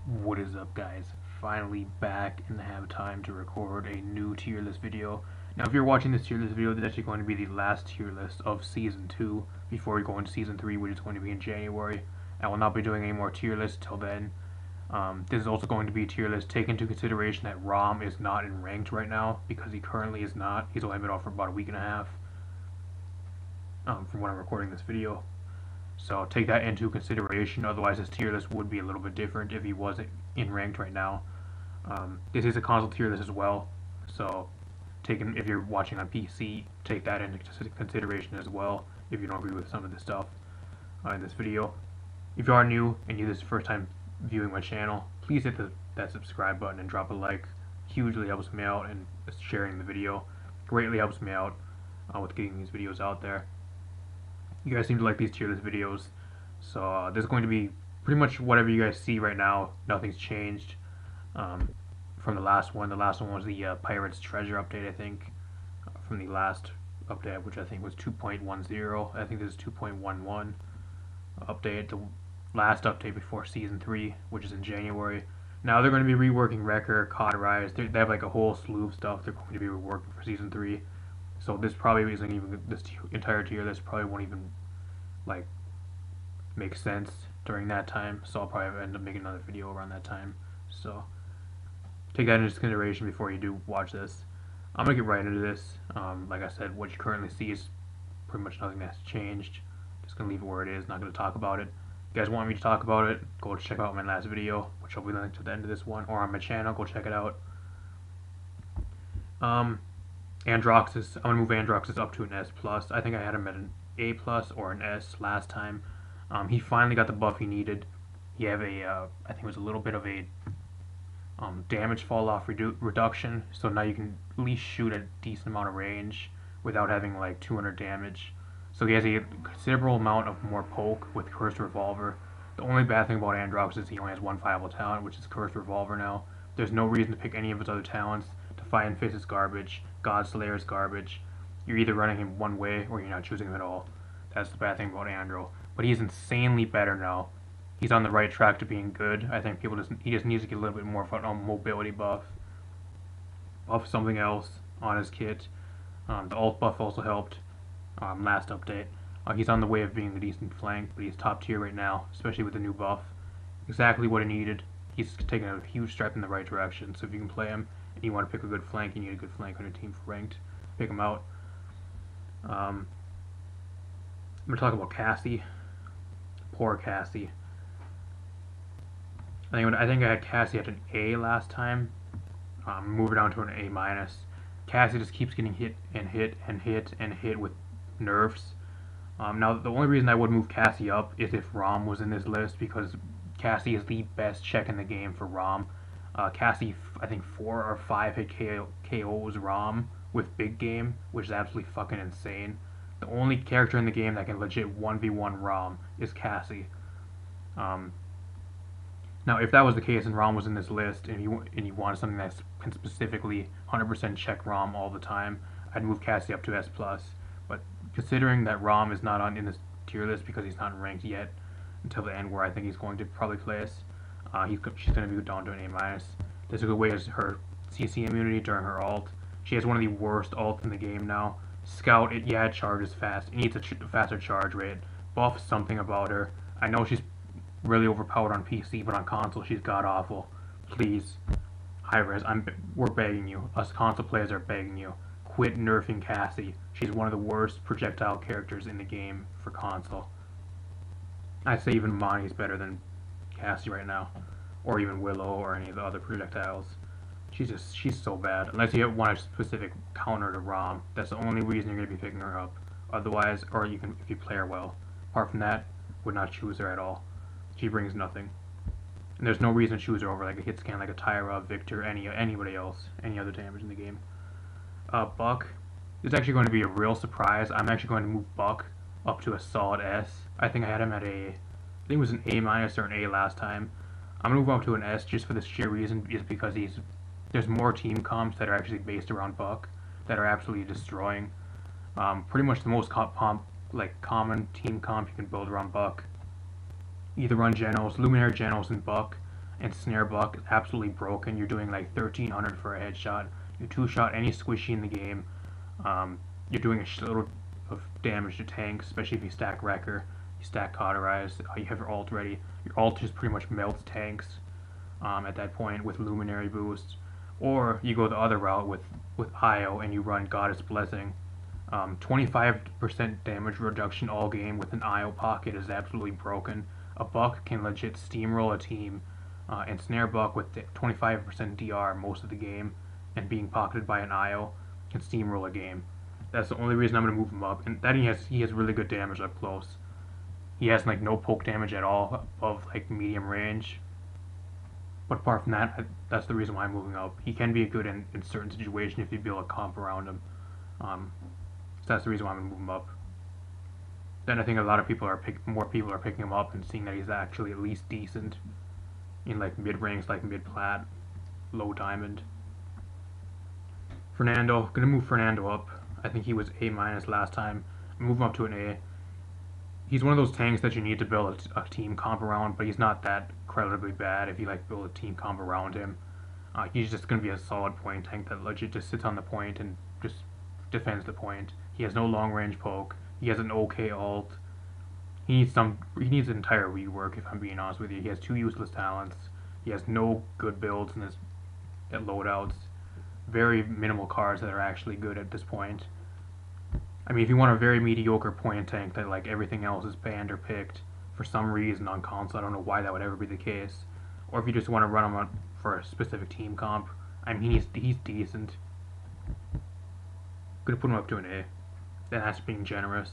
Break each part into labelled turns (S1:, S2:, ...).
S1: What is up, guys? Finally back and have time to record a new tier list video. Now if you're watching this tier list video, this is actually going to be the last tier list of season 2 before we go into season 3, which is going to be in January. I will not be doing any more tier lists till then. This is also going to be a tier list. Take into consideration that Rom is not in ranked right now because he currently is not. He's only been off for about a week and a half from when I'm recording this video. So take that into consideration, otherwise this tier list would be a little bit different if he wasn't in ranked right now. This is a console tier list as well, so if you're watching on PC, take that into consideration as well if you don't agree with some of the stuff in this video. If you are new and this is your first time viewing my channel, please hit that subscribe button and drop a like. Hugely helps me out, and sharing the video greatly helps me out with getting these videos out there. You guys seem to like these tier list videos, so this is going to be pretty much whatever you guys see right now. Nothing's changed from the last one. The last one was the Pirates Treasure update, I think, from the last update, which I think was 2.10. I think this is 2.11 update, the last update before Season 3, which is in January. Now they're going to be reworking Wrecker, Cauterize. They have like a whole slew of stuff they're going to be reworking for Season 3. So this probably isn't even, this entire tier list probably won't even like make sense during that time. So I'll probably end up making another video around that time. So take that into consideration before you do watch this. I'm gonna get right into this. Like I said, what you currently see is pretty much nothing that's changed. Just gonna leave it where it is. Not gonna talk about it. If you guys want me to talk about it, go check out my last video, which I'll be linked to the end of this one, or on my channel. Go check it out. Androxus, I'm going to move Androxus up to an S+. I think I had him at an A+ or an S last time. He finally got the buff he needed. He have I think it was a little bit of a damage fall off reduction, so now you can at least shoot a decent amount of range without having like 200 damage. So he has a considerable amount of more poke with Cursed Revolver. The only bad thing about Androxus is he only has one viable talent, which is Cursed Revolver now. There's no reason to pick any of his other talents. Defiant Fist is garbage. Godslayer is garbage. You're either running him one way or you're not choosing him at all. That's the bad thing about Andro. But he's insanely better now. He's on the right track to being good. I think he just needs to get a little bit more of a mobility buff. Buff something else on his kit. The ult buff also helped last update. He's on the way of being a decent flank, but he's top tier right now, especially with the new buff. Exactly what he needed. He's taking a huge step in the right direction, so if you can play him, and you want to pick a good flank, you need a good flank on your team for ranked, pick him out. I'm going to talk about Cassie. Poor Cassie. I think I had Cassie at an A last time. Move her down to an A-. Cassie just keeps getting hit and hit and hit and hit with nerfs. Now, the only reason I would move Cassie up is if Rom was in this list, because Cassie is the best check in the game for Rom. Cassie, I think 4 or 5 hit KOs Rom with big game, which is absolutely fucking insane. The only character in the game that can legit 1v1 Rom is Cassie. Now, if that was the case and Rom was in this list, and you wanted something that can specifically 100% check Rom all the time, I'd move Cassie up to S+. But considering that Rom is not in this tier list because he's not ranked yet until the end, where I think he's going to probably place, she's going to be down to an A-. This is a way as her CC immunity during her ult. She has one of the worst ults in the game now. Scout, it charges fast. It needs a faster charge rate. Buff something about her. I know she's really overpowered on PC, but on console she's god-awful. Please, Hi-Res, we're begging you. Us console players are begging you. Quit nerfing Cassie. She's one of the worst projectile characters in the game for console. I'd say even Monty's better than Cassie right now, or even Willow or any of the other projectiles. She's so bad. Unless you want a specific counter to Rom, that's the only reason you're going to be picking her up. Otherwise, or if you play her well. Apart from that, would not choose her at all. She brings nothing, and there's no reason to choose her over like a hit scan like a Tyra, Victor, anybody else, any other damage in the game. Buck is actually going to be a real surprise. I'm actually going to move Buck up to a solid S. I think I had him at I think it was an A- or an A last time. I'm going to move up to an S just for the sheer reason is because there's more team comps that are actually based around Buck that are absolutely destroying. Pretty much the most common team comp you can build around Buck. Either run Genos, Luminary Genos, and Buck, and snare block is absolutely broken. You're doing like 1300 for a headshot. You two-shot any squishy in the game. Um, you're doing a shitload of damage to tanks, especially if you stack Wrecker, you stack Cauterize, you have your ult ready. Your ult just pretty much melts tanks at that point with Luminary boost. Or you go the other route with IO and you run Goddess Blessing. 25% damage reduction all game with an IO pocket is absolutely broken. A Buck can legit steamroll a team, and Snare Buck with 25% DR most of the game, and being pocketed by an IO can steamroll a game. That's the only reason I'm going to move him up, and that he has really good damage up close. He has like no poke damage at all above like medium range. But apart from that, that's the reason why I'm moving up. He can be good in certain situations if you build a comp around him. Um, so that's the reason why I'm gonna move him up. Then I think a lot of people are more people are picking him up and seeing that he's actually at least decent in like mid ranks, like mid plat, low diamond. Fernando, gonna move Fernando up. I think he was A minus last time. Move him up to an A. He's one of those tanks that you need to build a team comp around, but he's not that incredibly bad if you like build a team comp around him. He's just going to be a solid point tank that legit just sits on the point and just defends the point. He has no long range poke. He has an okay ult. He needs an entire rework if I'm being honest with you. He has 2 useless talents. He has no good builds in his at loadouts. Very minimal cards that are actually good at this point. I mean, if you want a very mediocre point tank that like everything else is banned or picked for some reason on console, I don't know why that would ever be the case. Or if you just want to run him for a specific team comp, I mean, he's decent. Gonna put him up to an A. Then that's being generous.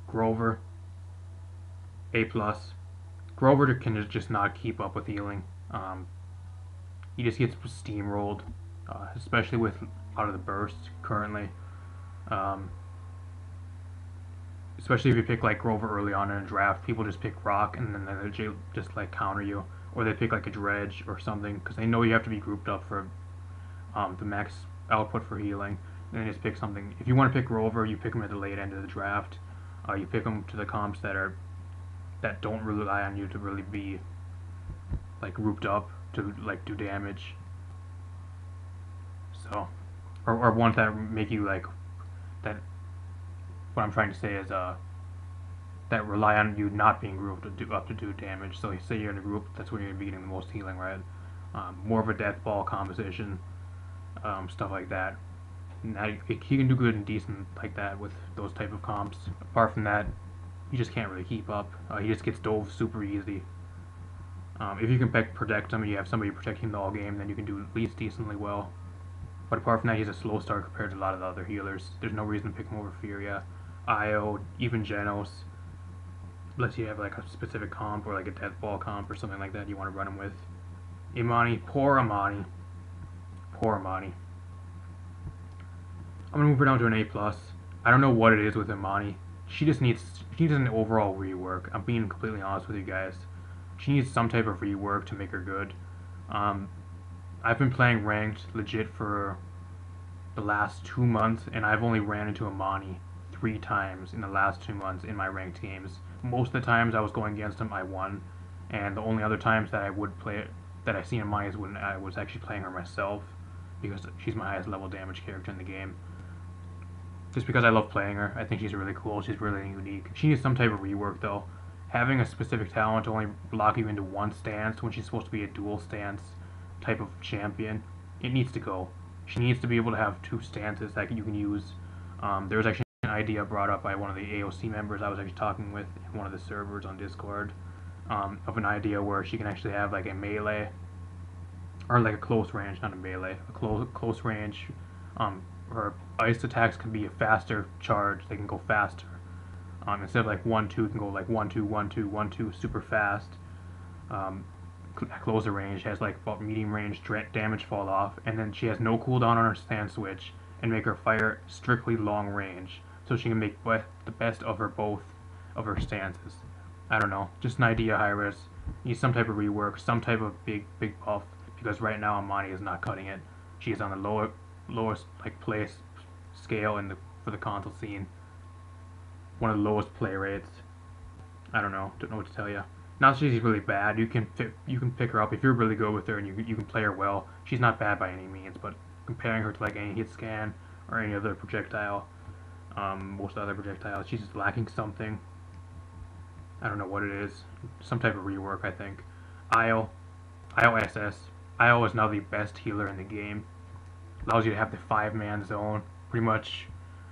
S1: Grover, A plus. Grover can just not keep up with healing. He just gets steamrolled, especially with a lot of the bursts currently. Especially if you pick like Grover early on in a draft, people just pick Rock and then they just like counter you, or they pick like a Dredge or something because they know you have to be grouped up for the max output for healing. And then just pick something. If you want to pick Grover, you pick him at the late end of the draft. You pick him to the comps that don't rely on you to really be like grouped up to like do damage. So, or ones that make you like that. What I'm trying to say is that rely on you not being grouped to do damage. So say you're in a group, that's where you're gonna be getting the most healing, right? More of a death ball composition, stuff like that. Now he can do good and decent like that with those type of comps. Apart from that, you just can't really keep up. He just gets dove super easy. If you can protect him and you have somebody protecting him the all game, then you can do at least decently well. But apart from that, he's a slow start compared to a lot of the other healers. There's no reason to pick him over Furia, Io, even Genos. Unless you have like a specific comp or like a death ball comp or something like that you want to run him with. Imani, poor Imani. Poor Imani. I'm gonna move her down to an A plus. I don't know what it is with Imani. She needs an overall rework. I'm being completely honest with you guys. She needs some type of rework to make her good. I've been playing ranked legit for the last 2 months, and I've only ran into Imani 3 times in the last 2 months in my ranked games. Most of the times I was going against him, I won, and the only other times that I would play it, that I've seen Imani is when I was actually playing her myself, because she's my highest level damage character in the game. Just because I love playing her, I think she's really cool, she's really unique. She needs some type of rework though. Having a specific talent to only block you into one stance when she's supposed to be a dual stance type of champion, it needs to go. She needs to be able to have 2 stances that you can use. There was actually an idea brought up by one of the AOC members I was actually talking with in one of the servers on Discord, of an idea where she can actually have like a melee, or like a close range, not a melee, a close range. Her ice attacks can be a faster charge, they can go faster. Instead of like 1-2, can go like 1-2, 1-2, 1-2, super fast. Closer range has like about medium range damage fall off, and then she has no cooldown on her stance switch and make her fire strictly long range, so she can make the best of both of her stances. I don't know, just an idea. Hi-Res needs some type of rework, some type of big buff, because right now Imani is not cutting it. She is on the lowest like place scale for the console scene. One of the lowest play rates. I don't know what to tell you. Not that she's really bad. You can pick her up if you're really good with her and you can play her well. She's not bad by any means, but comparing her to like any hit scan or any other projectile, most other projectiles, she's just lacking something. I don't know what it is. Some type of rework, I think. IO, IO SS. IO is now the best healer in the game. Allows you to have the 5-man zone. Pretty much,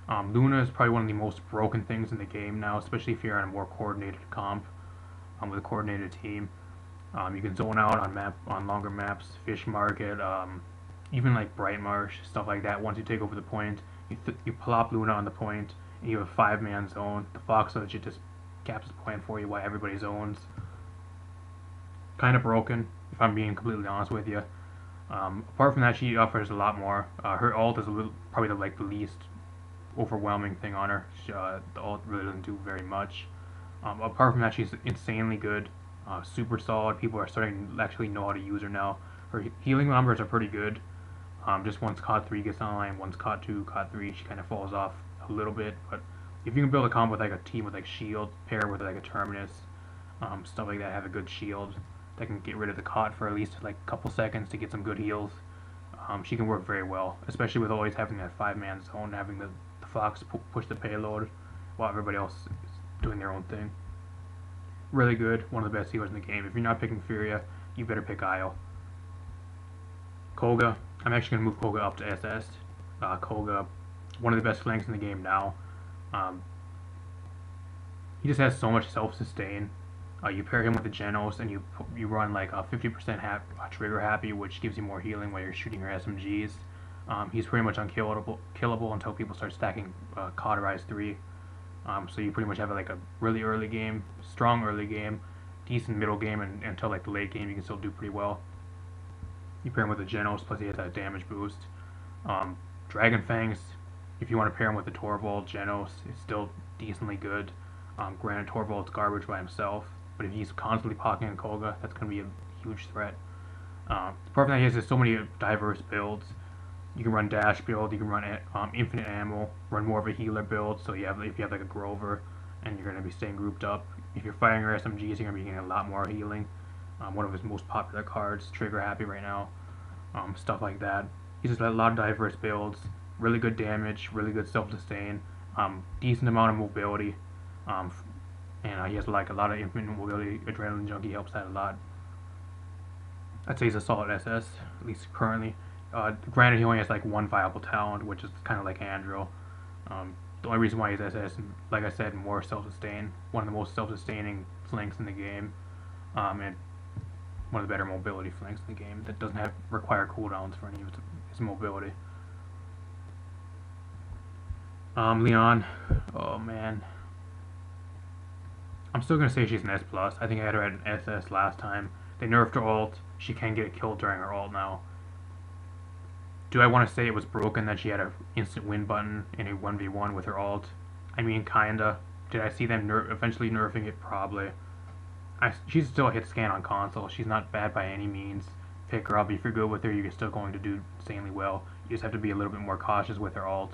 S1: Luna is probably one of the most broken things in the game now, especially if you're on a more coordinated comp with a coordinated team. You can zone out on longer maps, Fish Market, even like Bright Marsh, stuff like that. Once you take over the point, you plop Luna on the point, and you have a 5-man zone. The Fox legit just caps the point for you while everybody zones. Kind of broken, if I'm being completely honest with you. Apart from that, she offers a lot more. Her ult is probably the least overwhelming thing on her. The ult really doesn't do very much. Apart from that, she's insanely good, super solid. People are starting to actually know how to use her now. Her healing numbers are pretty good. Just once COD 3 gets online, once COD 2, COD 3, she kind of falls off a little bit. But if you can build a combo with like a team with like shield, pair with like a Terminus, stuff like that, have a good shield that can get rid of the COD for at least like a couple seconds to get some good heals. She can work very well, especially with always having that 5-man zone, having the Fox push the payload while everybody else is doing their own thing. Really good, one of the best healers in the game. If you're not picking Furia, you better pick Io. Koga, I'm actually going to move Koga up to SS. Koga, one of the best flanks in the game now. He just has so much self-sustain. You pair him with the Genos and you run like a 50% trigger happy, which gives you more healing while you're shooting your SMGs. He's pretty much killable until people start stacking Cauterize 3. So you pretty much have like a really early game, strong early game, decent middle game, and until like the late game you can still do pretty well. You pair him with the Genos, plus he has that damage boost. Dragon Fangs, if you want to pair him with the Torvald, Genos is still decently good. Granted, Torvald's garbage by himself, but if he's constantly pocketing Koga, that's going to be a huge threat. Apart from that, he has so many diverse builds. You can run dash build, you can run infinite ammo, run more of a healer build, so if you have like a Grover, and you're going to be staying grouped up. If you're firing your SMGs, you're going to be getting a lot more healing. One of his most popular cards, Trigger Happy right now, stuff like that. He's just a lot of diverse builds, really good damage, really good self-sustain, decent amount of mobility, and he has like a lot of infinite mobility. Adrenaline Junkie helps that a lot. I'd say he's a solid SS, at least currently. Granted, he only has like one viable talent, which is kind of like Andro. The only reason why he's SS, like I said, more self-sustain. One of the most self-sustaining flanks in the game, and one of the better mobility flanks in the game that doesn't require cooldowns for any of his mobility. Leon, oh man, I'm still gonna say she's an S+. I think I had her at an SS last time. They nerfed her ult. She can get a kill during her ult now. Do I want to say it was broken that she had an instant win button in a 1v1 with her ult? I mean, kinda. Did I see them eventually nerfing it? Probably. She's still a hit scan on console. She's not bad by any means. Pick her up. If you're good with her, you're still going to do insanely well. You just have to be a little bit more cautious with her ult.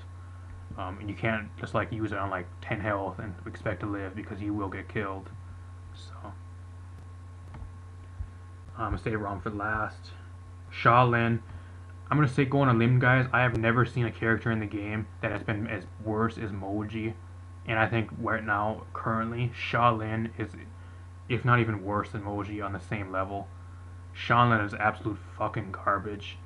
S1: And you can't just like use it on like 10 health and expect to live, because you will get killed. So I'm gonna say Rom for last. Shaolin. I'm gonna say, go on a limb, guys. I have never seen a character in the game that has been as worse as Moji, and I think right now, currently, Shaolin is, if not even worse than Moji, on the same level. Shaolin is absolute fucking garbage.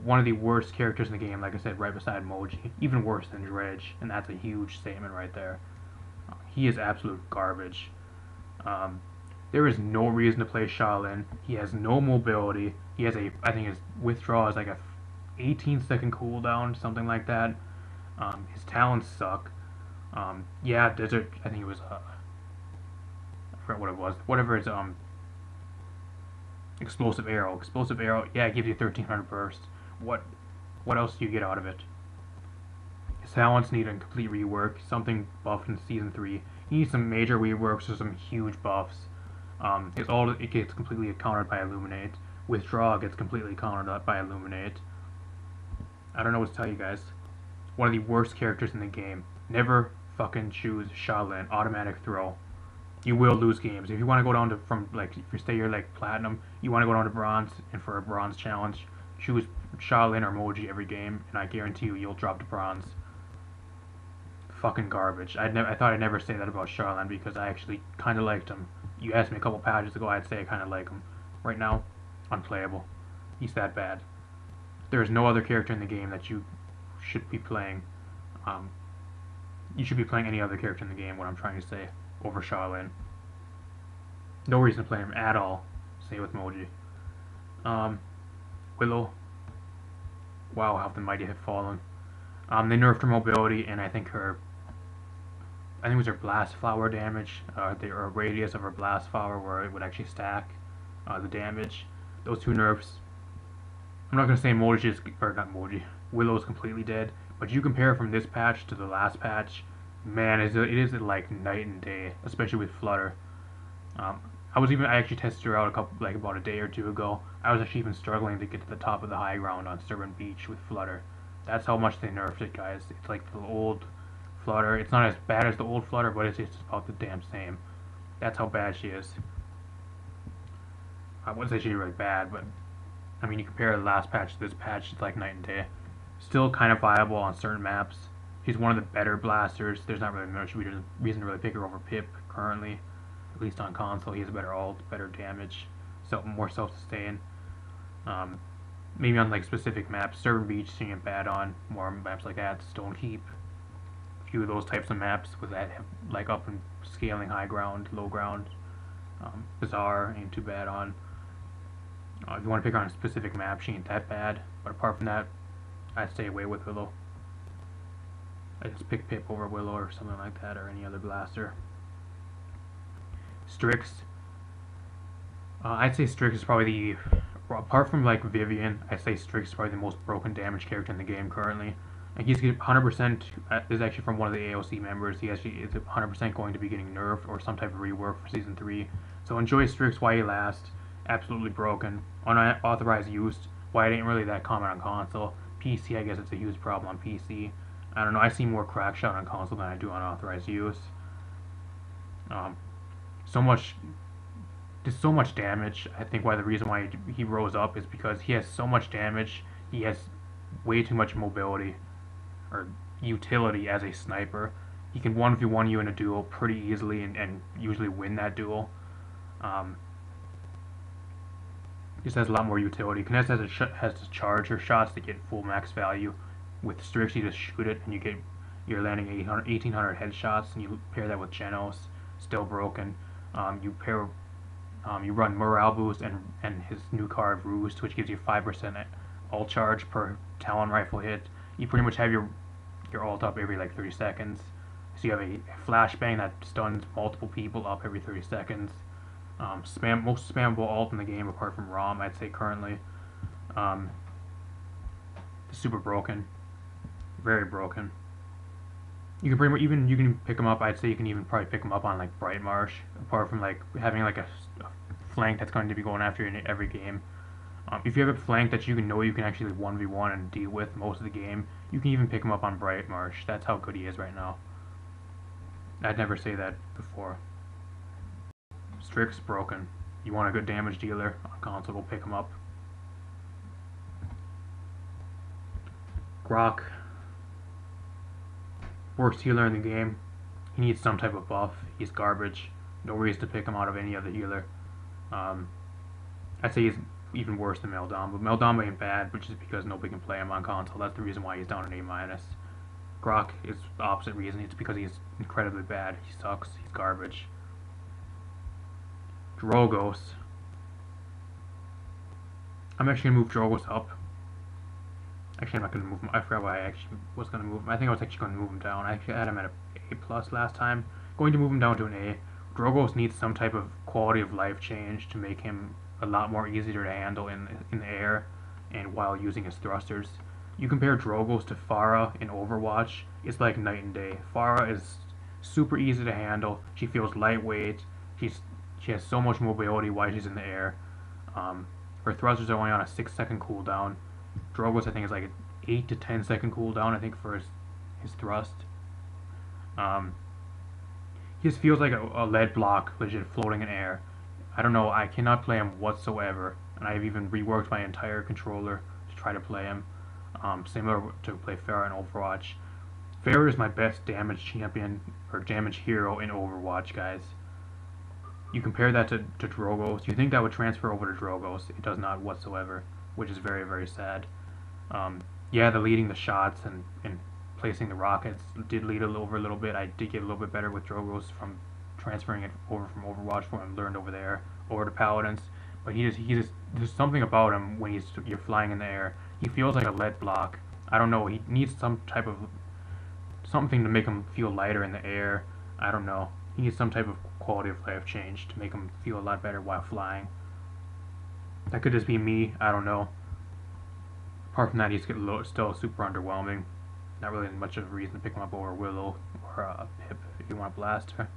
S1: One of the worst characters in the game, like I said, right beside Moji, even worse than Dredge, and that's a huge statement right there. He is absolute garbage. There is no reason to play Shaolin. He has no mobility. He has I think his withdraw is like a 18-second cooldown, something like that. His talents suck. Yeah, Desert, I think it was, I forgot what it was. Whatever it's, Explosive Arrow. Explosive Arrow, yeah, it gives you 1300 burst. What else do you get out of it? His talents need a complete rework, something buffed in Season 3. He needs some major reworks or some huge buffs. It gets completely countered by Illuminate. Withdraw gets completely countered by Illuminate. I don't know what to tell you guys. One of the worst characters in the game. Never fucking choose Shaolin. Automatic throw. you will lose games. If you want to go down to from like if you stay here like platinum, you want to go down to bronze, and for a bronze challenge, choose Shaolin or Moji every game, and I guarantee you'll drop to bronze. Fucking garbage. I thought I'd never say that about Shaolin because I actually kind of liked him. You asked me a couple patches ago, I'd say I kind of like him. Right now, unplayable. He's that bad. There is no other character in the game that you should be playing. You should be playing any other character in the game, what I'm trying to say, over Shaolin. No reason to play him at all. Same with Moji. Willow. Wow, how the mighty have fallen. They nerfed her mobility, and I think it was her blast flower damage, the radius of her blast flower where it would actually stack the damage. Those two nerfs. I'm not gonna say Willow's completely dead, but you compare from this patch to the last patch, man, it is like night and day, especially with Flutter. I actually tested her out about a day or two ago. I was actually even struggling to get to the top of the high ground on Stubborn Beach with Flutter. That's how much they nerfed it, guys. It's like the old Flutter. It's not as bad as the old Flutter, but it's just about the damn same. That's how bad she is. I wouldn't say she's really bad, but I mean, you compare the last patch to this patch, it's like night and day. Still kind of viable on certain maps. She's one of the better blasters. There's not really much reason to really pick her over Pip currently. At least on console, he has a better ult, better damage, more self-sustain. Maybe on like specific maps, Stubborn Beach, she ain't bad on. More maps like that, Stone Keep. A few of those types of maps with that have like up and scaling high ground, low ground. Bazaar ain't too bad on. If you want to pick on a specific map, she ain't that bad. But apart from that, I'd stay away with Willow. I just pick Pip over Willow or something like that, or any other blaster. Strix. I'd say Strix is probably apart from like Vivian, I'd say Strix is probably the most broken damage character in the game currently. And he's 100% is actually from one of the AOC members. He actually is 100% going to be getting nerfed or some type of rework for Season 3. So enjoy Strix while you last. Absolutely broken. Unauthorized use. Why it ain't really that common on console. PC, I guess it's a huge problem on PC. I don't know, I see more crack shot on console than I do unauthorized use. There's so much damage. I think the reason why he rose up is because he has so much damage. He has way too much mobility or utility as a sniper. He can 1v1 you in a duel pretty easily and usually win that duel. Just has a lot more utility. Kness has to charge her shots to get full max value. With Strix, you just shoot it and you're landing 1800 headshots, and you pair that with Genos, still broken. You run morale boost and his new card Roost, which gives you 5% ult charge per Talon rifle hit. You pretty much have your ult up every like 30 seconds. So you have a flashbang that stuns multiple people up every 30 seconds. Most spammable ult in the game apart from ROM, I'd say currently. Super broken, very broken. You can pretty much you can pick them up. I'd say you can even probably pick them up on like Bright Marsh, apart from like having like a flank that's going to be going after you in every game. If you have a flank that you can actually 1v1 and deal with most of the game, you can even pick him up on Bright Marsh. That's how good he is right now. I'd never say that before. Strix broken. You want a good damage dealer on console, go pick him up. Grok. Worst healer in the game. He needs some type of buff. He's garbage. No reason to pick him out of any other healer. I'd say he's even worse than Meldom, but Meldom ain't bad, but just because nobody can play him on console. That's the reason why he's down an A-. Grok is the opposite reason. It's because he's incredibly bad. He sucks. He's garbage. Drogos. I'm actually going to move Drogos up. Actually, I'm not going to move him. I forgot why I actually was going to move him. I think I was actually going to move him down. I actually had him at an A+ last time. Going to move him down to an A. Drogos needs some type of quality of life change to make him a lot more easier to handle in the air and while using his thrusters. You compare Drogos to Pharah in Overwatch, it's like night and day. Pharah is super easy to handle. She feels lightweight. She has so much mobility while she's in the air. Her thrusters are only on a 6-second cooldown. Drogos, I think, is like an 8 to 10 second cooldown, I think, for his thrust. He just feels like a lead block, legit floating in air. I don't know, I cannot play him whatsoever, and I've even reworked my entire controller to try to play him, similar to play Pharah in Overwatch. Pharah is my best damage champion, or damage hero in Overwatch, guys. You compare that to Drogos, you think that would transfer over to Drogos, it does not whatsoever, which is very, very sad. Yeah, the leading the shots and placing the rockets did lead over a little bit. I did get a little bit better with Drogos from transferring it over from Overwatch from what I learned over there over to Paladins. But he just there's something about him when you're flying in the air. He feels like a lead block. I don't know. He needs some type of something to make him feel lighter in the air. I don't know. He needs some type of quality of life change to make him feel a lot better while flying. That could just be me. I don't know. Apart from that, he's still super underwhelming. Not really much of a reason to pick him up over Willow or Pip if you want a Blaster.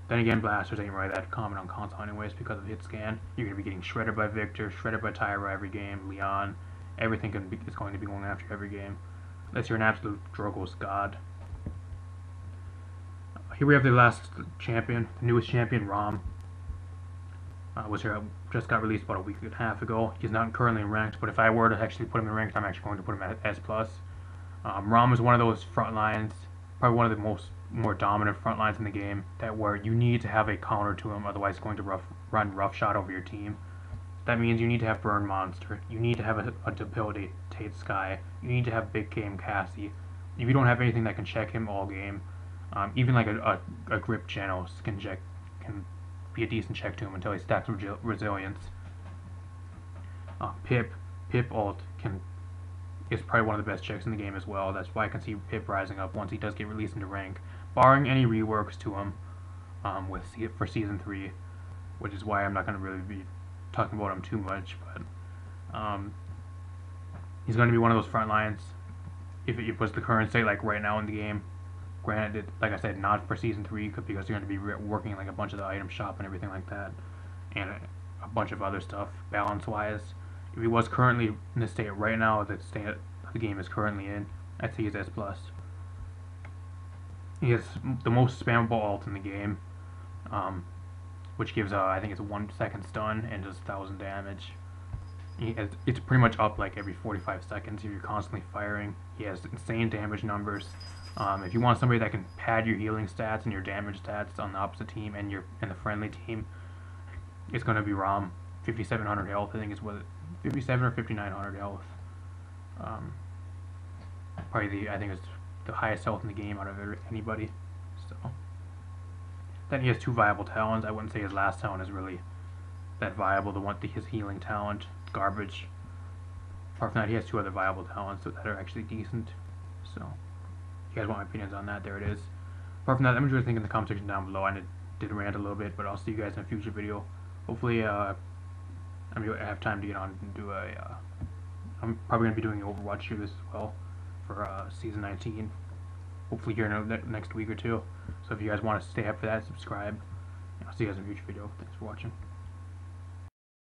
S1: Then again, Blasters ain't really that common on console anyways because of hit scan. You're going to be getting shredded by Victor, shredded by Tyra every game, Leon. Everything is going to be going after you every game. Unless you're an absolute Drogos god. Here we have the last champion, the newest champion, Rom. Just got released about a week and a half ago. He's not currently in ranked, but if I were to actually put him in ranked, I'm actually going to put him at S+. Rom is one of those front lines, probably one of the more dominant front lines in the game, that where you need to have a counter to him, otherwise it's going to run roughshod over your team. That means you need to have Burn Monster, you need to have a debilitate Sky, you need to have Big Game Cassie. If you don't have anything that can check him all game, even like a Grip Genos can be a decent check to him until he stacks resilience. Pip ult is probably one of the best checks in the game as well. That's why I can see Pip rising up once he does get released into rank, barring any reworks to him for Season 3, which is why I'm not going to really be talking about him too much, but he's going to be one of those front lines if it was the current state like right now in the game. Granted, like I said, not for Season 3 because you're going to be working like a bunch of the item shop and everything like that, and a bunch of other stuff balance-wise. If he was currently in the state right now, the state the game is currently in, I'd say he's S+. He has the most spammable ult in the game, which gives I think it's a 1 second stun and just 1000 damage. It's pretty much up like every 45 seconds if you're constantly firing. He has insane damage numbers. If you want somebody that can pad your healing stats and your damage stats on the opposite team and the friendly team, it's going to be Rom. 5700 health, I think is what 57 or 5900 health. Probably I think it's the highest health in the game out of anybody. So then he has 2 viable talents. I wouldn't say his last talent is really that viable. His healing talent, garbage. Apart from that, he has 2 other viable talents that are actually decent. So if you guys want my opinions on that, there it is. Apart from that, let me know what you think in the comment section down below. I did rant a little bit, but I'll see you guys in a future video. Hopefully, I have time to get on and do I'm probably going to be doing Overwatch here as well for Season 19. Hopefully here in the next week or two. So if you guys want to stay up for that, subscribe. I'll see you guys in a future video. Thanks for watching.